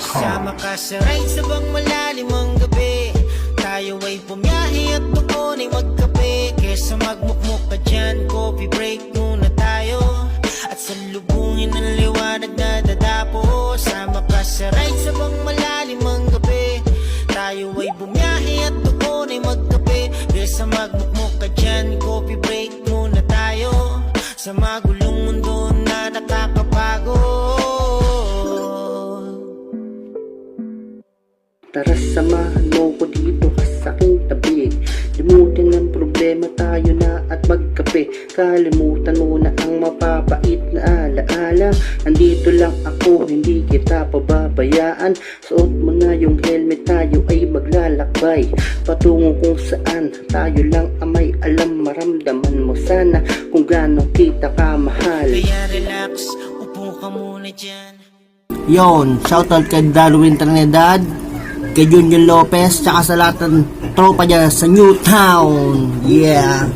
Sama ka sa ride sa bang malalim ang gabi. Tayo ay bumiyahe at doon ay magkape. Kesa magmukmuk ka dyan, coffee break muna tayo. At salubungin ang liwanag na dadapo. Sama ka sa ride sa bang malalim ang gabi. Tayo ay bumiyahe at doon ay magkape. Kesa magmukmuk ka dyan, coffee break muna tayo. Sa magulong mundo na nakakapagod. Tara, samahan mo ko dito ka sa aking tabi. Limutin ang problema, tayo na at magkape. Kalimutan mo na ang mapapait na alaala. Andito lang ako, hindi kita pababayaan. Suot mo na yung helmet, tayo ay maglalakbay patungo kung saan tayo lang ang may alam. Maramdaman mo sana kung gaano kita kamahal. Kaya relax, upo ka muna dyan. Yon, shoutout kay Darwin Trinidad, kay Junior Lopez, tsaka sa lahat ng tropa dyan sa Newtown. Yeah.